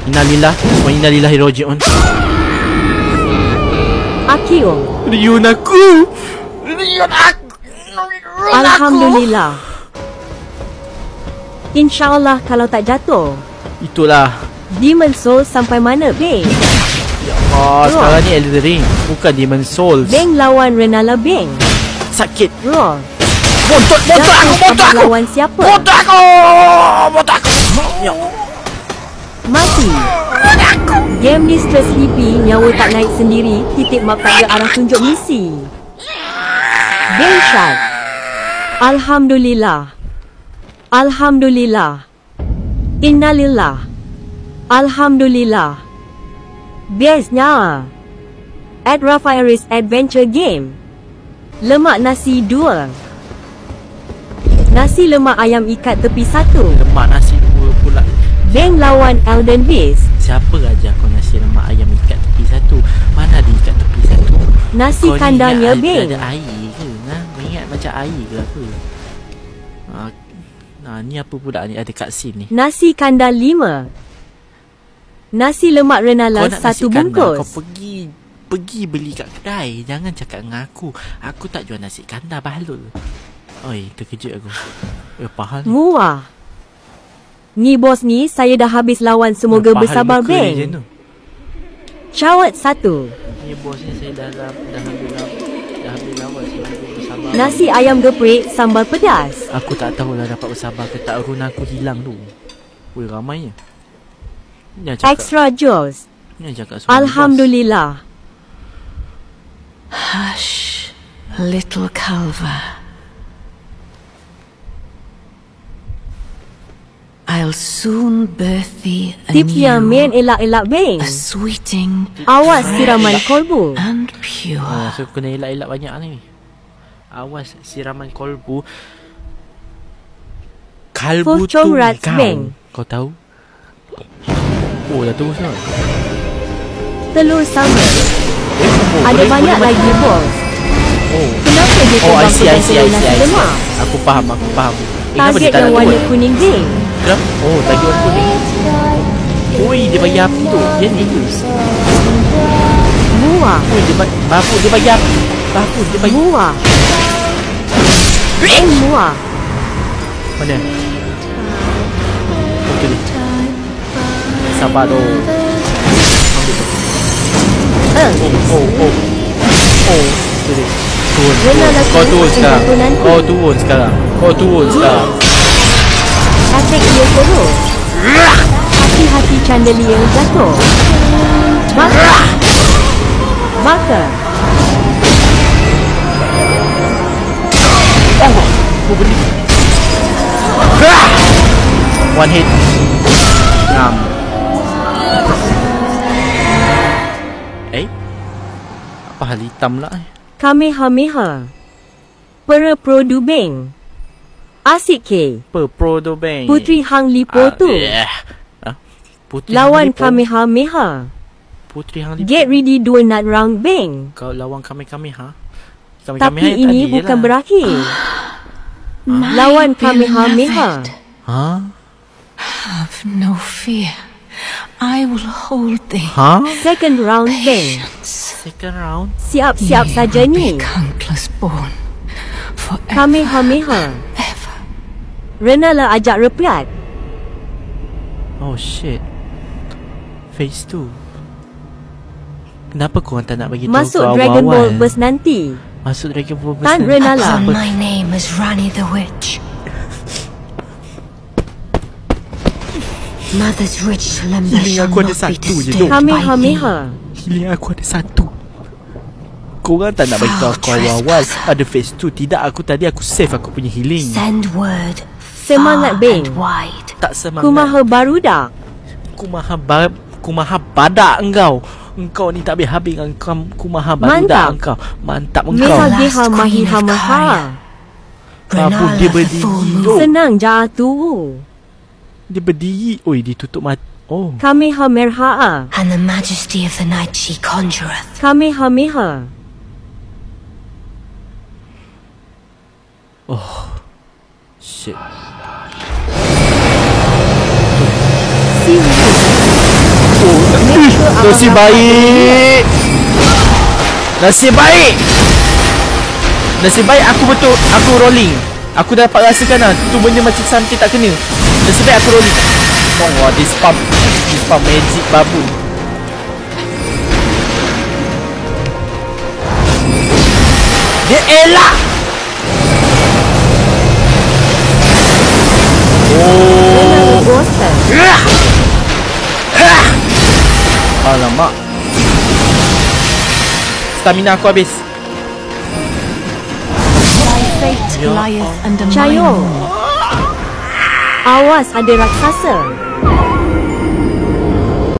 Innalillah wa inna ilaihi raji'un. Akio. Ryun aku. Alhamdulillah. InsyaAllah kalau tak jatuh. Itulah. Demon Soul sampai mana, Beng? Sekarang ni Elden Ring, bukan Demon Souls. Beng lawan Renala Beng. Sakit. Roar. Bontot aku. Lawan siapa? Bontot aku. Ya. Mati. Game ni stress hippie, nyawa tak naik sendiri, titik map tak ada arah tunjuk misi. Beng shot. Alhamdulillah. Alhamdulillah. Innalillah. Alhamdulillah. Bestnya. At Rafaeris Adventure Game. Lemak nasi 2. Nasi lemak ayam ikat tepi 1. Lemak nasi 2 pula. Beng lawan Elden Beast. Siapa ajar kau nasi lemak ayam ikat tepi 1? Mana ada ikat tepi 1? Nasi kau kandangnya Beng. Ada air ke? Kau ingat macam air ke apa? Ni apa pula ni, ada kat scene ni. Nasi kandang 5. Nasi lemak Renala 1 bungkus. Kau pergi beli kat kedai. Jangan cakap dengan aku. Aku tak jual nasi kandar bahalul. Oi, terkejut aku. Pahal ni. Muah. Ni bos ni, saya dah habis lawan, semoga bersabar Beng. Cawat 1. Ni bos ni saya dah habis lawan, semoga bersabar. Nasi ayam geprek sambal pedas. Aku tak tahulah dapat bersabar ke tak, run aku hilang tu. Weh, ramainya. Extra Jaws. Alhamdulillah. Hush, little Calva. I'll soon birth thee a Tip yang main new, elak-elak Beng. a sweeting, Awas fresh siraman kolbu. and pure. So kena elak-elak banyak ni. Awas siraman kolbu. Kalbu tu Fucongrat kau. Beng. Kau tahu? Oh, dah terus lah. Telur sambal. Ada banyak lagi bos. Oh. Kenapa dia Oh, I terbang see. ke nasi lemak? Aku faham. Target yang warna kuning Beng. Kenapa? Oh, target warna kuning. Oi, dia bagi api tu. Dia ni ke? Muah. Oi, dia bagi api. Bapu, dia bagi. Muah. Beng muah. Mana? Okey ni. Sabar tu. Oh. Turun. Kau turun sekarang. Attack dia terus. Hati-hati chandelier jatuh. Maka. Aku beli. One hit. Ngam. Apa hal hitam lah? Kamehameha. Pro Beng. Asik ke? Pro do bang. Putri Hang Lipo tu. Putri Lawan Hang Lipo. Kamehameha. Putri Hang Lipo. Get ready 2 nut round Beng. Kau lawan Kamehameha. Tapi ini bukan berakhir. Lawan Kamehameha. Have no fear. I will hold thee. Second round Beng. Second round. Siap-siap saja ni. Countless born. Forever. Kamehameha. Renala ajak repiat. Oh shit. Phase 2. Kenapa korang tak nak bagi tahu Masuk kau Dragon Ball awal-awal? Burst nanti. Masuk Dragon Ball Burst Tan nanti. Renala. My name is Rani the Witch. Mother's rich slumber Healing shall aku ada not be satu je, disturbed by thee. Kamehameha. Healing aku ada 1. Korang tak nak bagi tahu aku awal-awal ada phase 2. Tidak, aku save aku punya healing. Send word Semangat far Beng. and wide. Tak semangat. Kumaha Barudak. Kumaha badak engkau. Engkau ni tak habis-habis dengan Kumaha badak engkau. Mantap engkau. Mesageha Mahihamaha. Babu dia berdiri. Senang jatuh. Dia berdiri. Oi, dia tutup mata. Oh. Kamehameha. And the majesty of the night she conjureth. Kamehameha. Oh. Shit. Serius. Nasib baik. Nasib baik. Nasib baik aku betul. Aku rolling. Aku dapat rasakan lah. Tu benda macam something tak kena. Nasib baik aku rolling. Oh, dia spam magic babu. Dia elak. Oh. Alamak. Stamina aku habis. Fate lieth under Cayo. mine. Awas ada raksasa.